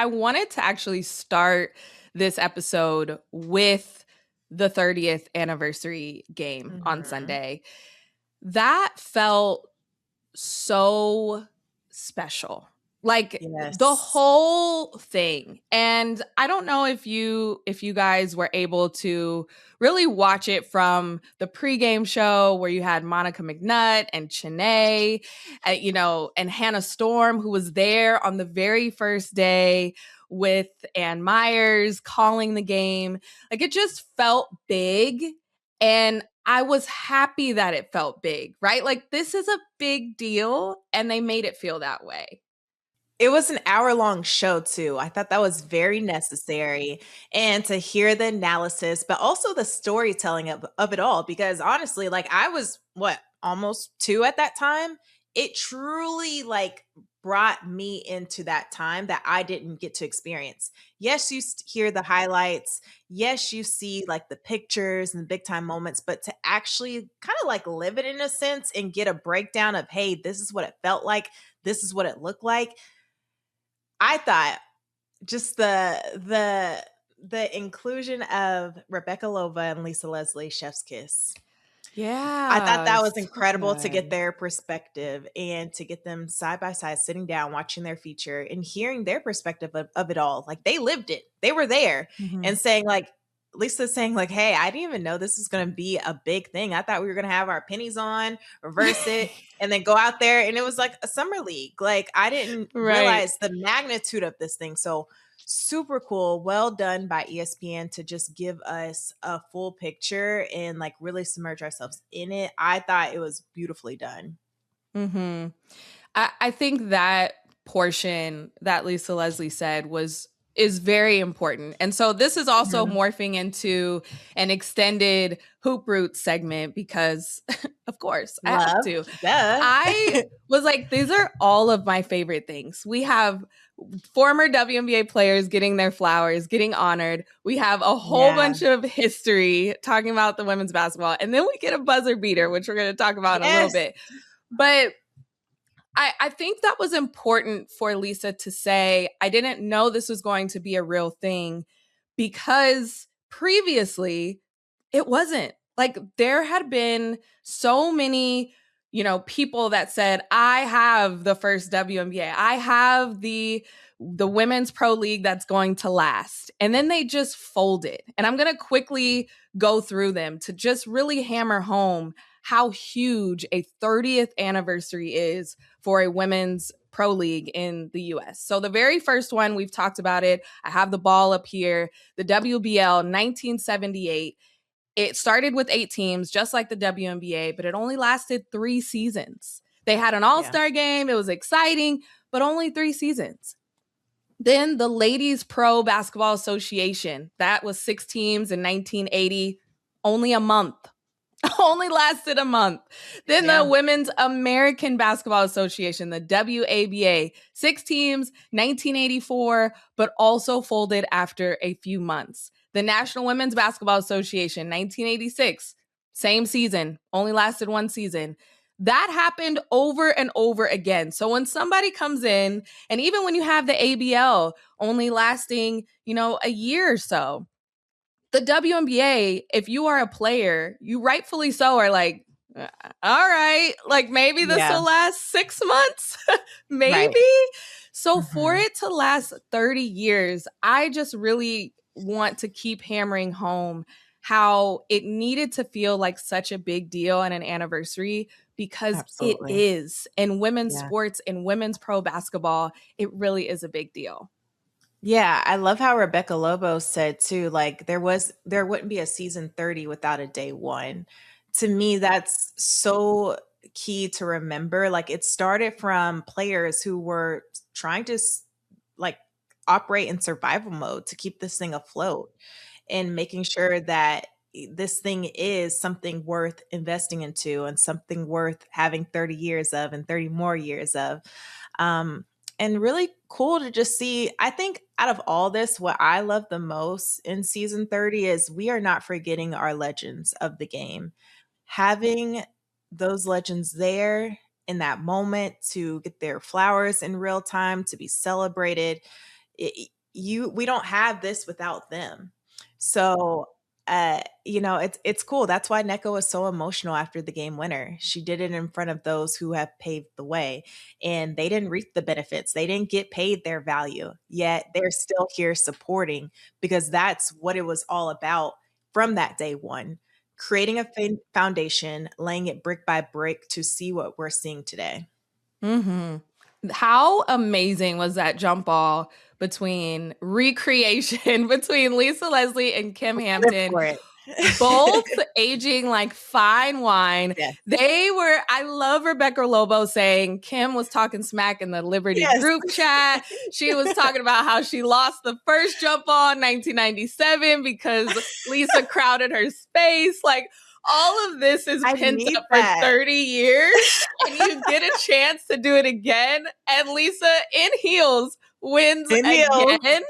I wanted to actually start this episode with the 30th anniversary game on Mhm. Sunday. That felt so special. Like the Yes. whole thing. And I don't know if you guys were able to really watch it from the pregame show where you had Monica McNutt and Chanae, and Hannah Storm, who was there on the very first day with Ann Myers calling the game. Like it just felt big. And I was happy that it felt big, right? Like this is a big deal and they made it feel that way. It was an hour-long show too. I thought that was very necessary, and to hear the analysis, but also the storytelling of it all, because honestly, like, I was, what, almost 2 at that time? It truly, like, brought me into that time that I didn't get to experience. Yes, you hear the highlights. Yes, you see, like, the pictures and the big time moments, but to actually kinda, like, live it in a sense and get a breakdown of, "Hey, this is what it felt like. This is what it looked like." I thought just the inclusion of Rebecca Lova and Lisa Leslie, Chef's Kiss. I thought Yeah, that was so incredible to get good. their perspective and to get them side by side sitting down, watching their feature and hearing their perspective of it all. Like they lived it. They were there Mhm. and saying like Lisa saying like, "Hey, I didn't even know this was going to be a big thing. I thought we were going to have our pennies on, reverse it, and then go out there and it was like a summer league. Like I didn't Right. realize the magnitude of this thing." So super cool. Well done by ESPN to just give us a full picture and like really submerge ourselves in it. I thought it was beautifully done. Mhm. I think that portion that Lisa Leslie said is very important. And so this is also Mhm. morphing into an extended Hoop Roots segment because of course, I have Love. to. Duh. I was like, these are all of my favorite things. We have former WNBA players getting their flowers, getting honored. We have a whole Yeah. bunch of history talking about the women's basketball. And then we get a buzzer beater, which we're going to talk about in a little Yes. bit. But I think that was important for Lisa to say, I didn't know this was going to be a real thing because previously it wasn't. Like there had been so many, people that said, I have the first WNBA. I have the women's pro league that's going to last. And then they just folded. And I'm going to quickly go through them to just really hammer home how huge a 30th anniversary is for a women's pro league in the US. So the very first one, we've talked about it. I have the ball up here. The WBL 1978. It started with 8 teams, just like the WNBA, but it only lasted 3 seasons. They had an Yeah. all-star game. It was exciting, but only 3 seasons. Then the Ladies Pro Basketball Association, that was 6 teams in 1980, only a month. Only lasted a month. Then the Yeah. Women's American Basketball Association, the WABA, 6 teams, 1984, but also folded after a few months. The National Women's Basketball Association, 1986, same season, only lasted 1 season. That happened over and over again. So when somebody comes in, and even when you have the ABL only lasting, a year or so, the WNBA, if you are a player, you rightfully so are like, all right, like maybe this Yeah. will last 6 months, maybe. Right. So for Mhm. it to last 30 years, I just really want to keep hammering home how it needed to feel like such a big deal and an anniversary because it Absolutely. is in women's Yeah. sports, in women's pro basketball, it really is a big deal. Yeah, I love how Rebecca Lobo said too, like there wouldn't be a season 30 without a day one. To me, that's so key to remember. Like it started from players who were trying to like operate in survival mode to keep this thing afloat and making sure that this thing is something worth investing into and something worth having 30 years of and 30 more years of. Um, and really cool to just see. I think out of all this, what I love the most in season 30 is we are not forgetting our legends of the game. Having those legends there in that moment to get their flowers in real time, to be celebrated, we don't have this without them. So, it's cool. That's why Nneka was so emotional after the game winner. She did it in front of those who have paved the way, and they didn't reap the benefits. They didn't get paid their value, yet they're still here supporting, because that's what it was all about from that day one. Creating a foundation, laying it brick by brick to see what we're seeing today. Mm-hmm. How amazing was that jump ball between recreation between Lisa Leslie and Kim Live Hampton, for it. both aging like fine wine. Yes. I love Rebecca Lobo saying Kim was talking smack in the Liberty Yes. group chat. She was talking about how she lost the first jump ball in 1997 because Lisa crowded her space. Like, all of this is I pent need up for that. 30 years, and you get a chance to do it again. And Lisa in heels wins In heels. again.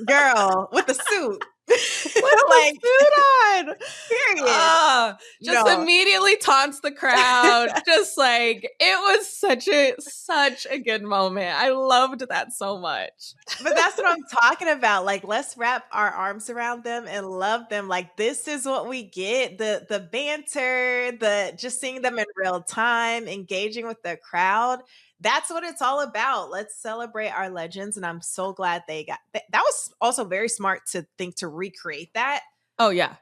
Girl, with the suit. With the suit on. Period. Just immediately taunts the crowd. Just like, it was such a good moment. I loved that so much. But that's what I'm talking about. Like, let's wrap our arms around them and love them. Like, this is what we get. The banter, the just seeing them in real time, engaging with the crowd. That's what it's all about. Let's celebrate our legends. And I'm so glad they got that. That was also very smart to think to recreate that. Oh, yeah.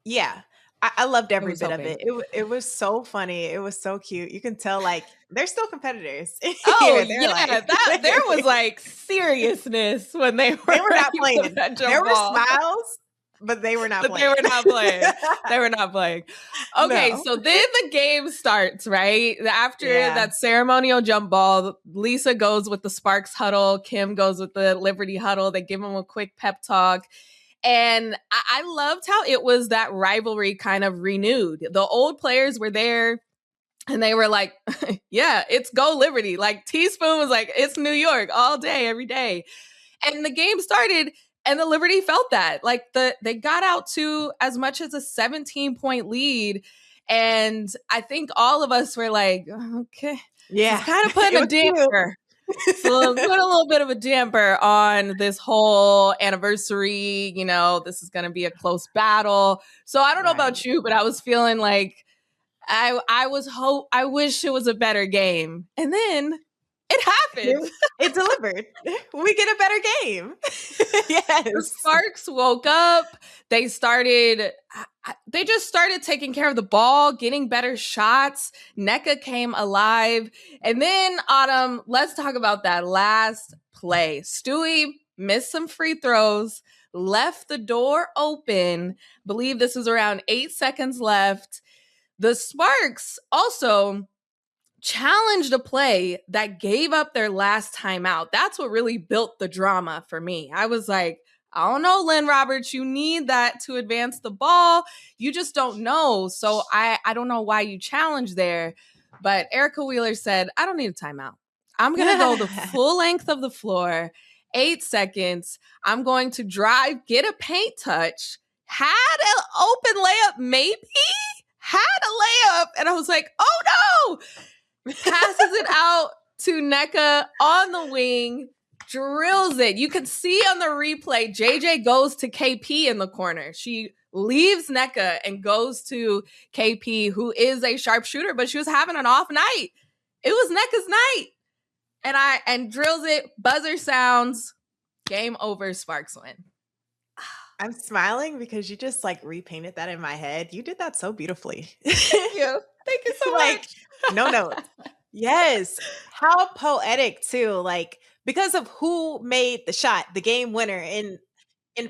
Yeah. I loved every bit of hoping. it. It was so funny. It was so cute. You can tell, like, they're still competitors. Oh, They're yeah. like, There was like seriousness when they were not playing. There were smiles, but they were not but playing. they were not playing. They were not playing. Okay, No. so then the game starts, right? After that ceremonial jump ball, Lisa goes with the Sparks huddle. Kim goes with the Liberty huddle. They give them a quick pep talk. And I loved how it was that rivalry kind of renewed. The old players were there and they were like, yeah, it's go Liberty. Like, Teaspoon was like, it's New York all day, every day. And the game started and the Liberty felt that. Like, they got out to as much as a 17-point lead. And I think all of us were like, okay. Yeah. It's kind of putting a damper. So put a little bit of a damper on this whole anniversary. This is going to be a close battle. So I don't know about you, but I was feeling like I wish it was a better game. And then it happened. It delivered. We get a better game. Yes. The Sparks woke up. They just started taking care of the ball, getting better shots. Nneka came alive. And then, Autumn, let's talk about that last play. Stewie missed some free throws, left the door open. Believe this was around 8 seconds left. The Sparks also challenged a play that gave up their last timeout. That's what really built the drama for me. I was like, I don't know, Lynn Roberts, you need that to advance the ball. You just don't know. So I don't know why you challenged there. But Erica Wheeler said, I don't need a timeout. I'm going to go the full length of the floor, 8 seconds. I'm going to drive, get a paint touch, had an open layup, maybe had a layup. And I was like, oh no. Passes it out to Nneka on the wing, drills it. You can see on the replay, JJ goes to KP in the corner. She leaves Nneka and goes to KP, who is a sharpshooter, but she was having an off night. It was Nneka's night. And drills it, buzzer sounds, game over, Sparks win. I'm smiling because you just like repainted that in my head. You did that so beautifully. Thank you. Thank you so much. No notes. Yes. How poetic too. Like, because of who made the shot, the game winner in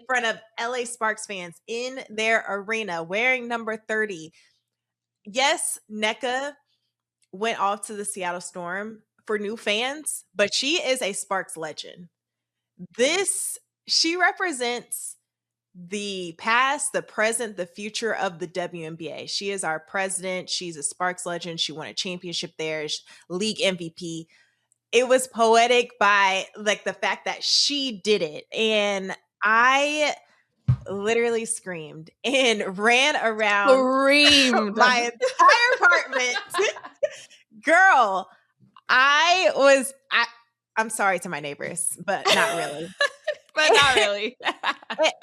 front of LA Sparks fans in their arena wearing number 30. Yes, Nneka went off to the Seattle Storm for new fans, but she is a Sparks legend. She represents the past, the present, the future of the WNBA. She is our president. She's a Sparks legend. She won a championship there, league MVP. It was poetic by like the fact that she did it. And I literally screamed and ran around my entire apartment. Girl, I'm sorry to my neighbors, but not really. But not really.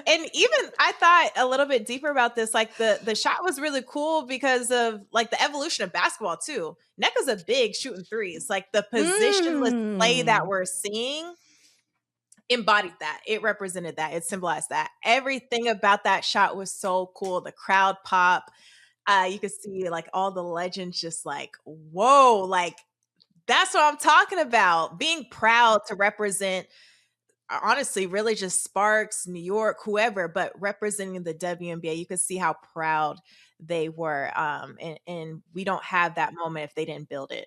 And even I thought a little bit deeper about this, like the shot was really cool because of like the evolution of basketball too. Nneka's a big shooting threes. Like the positionless play that Mm. we're seeing embodied that. It represented that. It symbolized that. Everything about that shot was so cool. The crowd pop. You could see like all the legends just like, whoa, like that's what I'm talking about. Being proud to represent, honestly, really just Sparks, New York, whoever, but representing the WNBA. You could see how proud they were. And we don't have that moment if they didn't build it.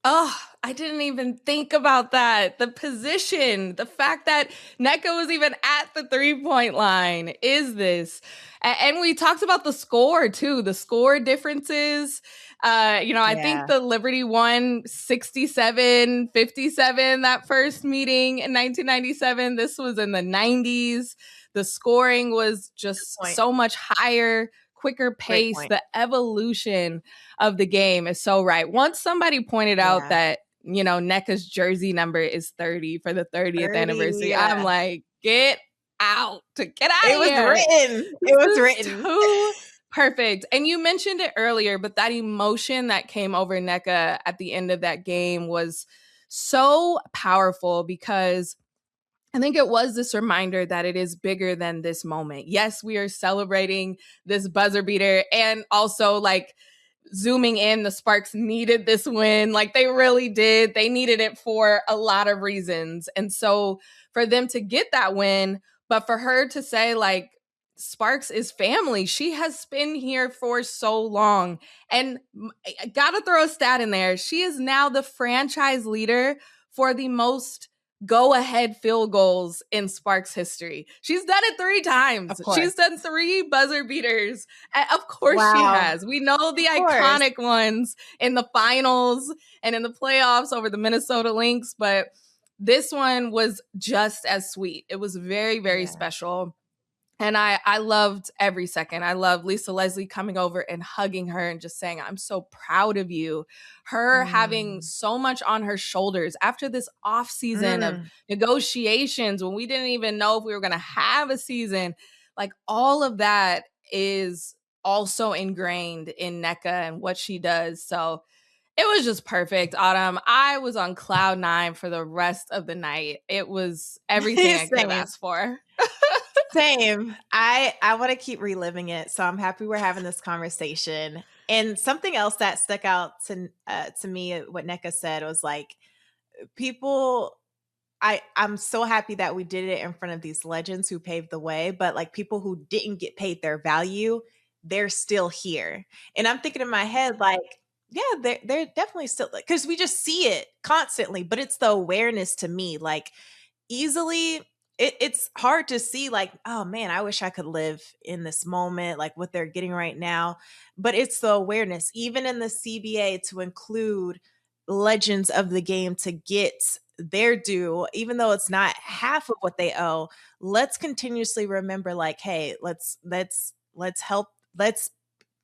Oh, I didn't even think about that. The position, the fact that Nneka was even at the 3-point line is this. And we talked about the score too, the score differences. I think Yeah, the Liberty won 67-57 that first meeting in 1997. This was in the 90s. The scoring was just point. so much higher, quicker Great pace. point. The evolution of the game is so right. Once somebody pointed out Yeah. that, Nneka's jersey number is 30 for the 30th 30. anniversary, I'm like, get out, get out It of was here. written. This It was is written. too perfect. And you mentioned it earlier, but that emotion that came over Nneka at the end of that game was so powerful because I think it was this reminder that it is bigger than this moment. Yes, we are celebrating this buzzer beater and also like zooming in, the Sparks needed this win. Like they really did. They needed it for a lot of reasons. And so for them to get that win, but for her to say, like, Sparks is family. She has been here for so long. And I gotta throw a stat in there. She is now the franchise leader for the most go ahead field goals in Sparks history. She's done it 3 times. Of course. She's done 3 buzzer beaters. Of course she Wow. has. We know the Of course. iconic ones in the finals and in the playoffs over the Minnesota Lynx, but this one was just as sweet. It was very, very Yeah. special. And I loved every second. I loved Lisa Leslie coming over and hugging her and just saying, I'm so proud of you. Her having Mm. so much on her shoulders after this off season of Mm. negotiations when we didn't even know if we were going to have a season. Like all of that is also ingrained in Nneka and what she does. So it was just perfect, Autumn. I was on cloud 9 for the rest of the night. It was everything I could have Same. asked for. Same. I want to keep reliving it, so I'm happy we're having this conversation. And something else that stuck out to me, what Nneka said was like, people. I'm so happy that we did it in front of these legends who paved the way, but like people who didn't get paid their value, they're still here. And I'm thinking in my head, like, yeah, they're definitely still, because we just see it constantly, but it's the awareness to me, like easily it's hard to see like, oh man, I wish I could live in this moment, like what they're getting right now. But it's the awareness even in the CBA to include legends of the game to get their due, even though it's not half of what they owe. Let's continuously remember, like, hey, let's help, let's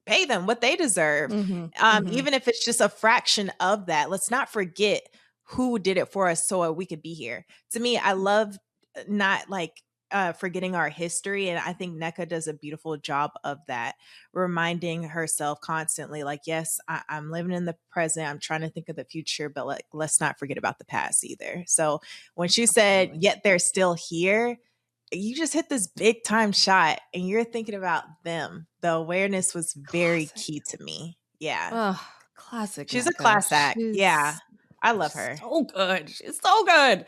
pay them what they deserve. Mm-hmm, mm-hmm. Even if it's just a fraction of that, let's not forget who did it for us so we could be here. To me, I love not like forgetting our history. And I think Nneka does a beautiful job of that, reminding herself constantly, like, yes, I'm living in the present. I'm trying to think of the future, but like, let's not forget about the past either. So when she said, Absolutely. yet they're still here, you just hit this big time shot and you're thinking about them. The awareness was very Classic. key to me. Yeah. Oh, classic She's a Nneka. class act. Yeah. I love She's her. so good. She's so good.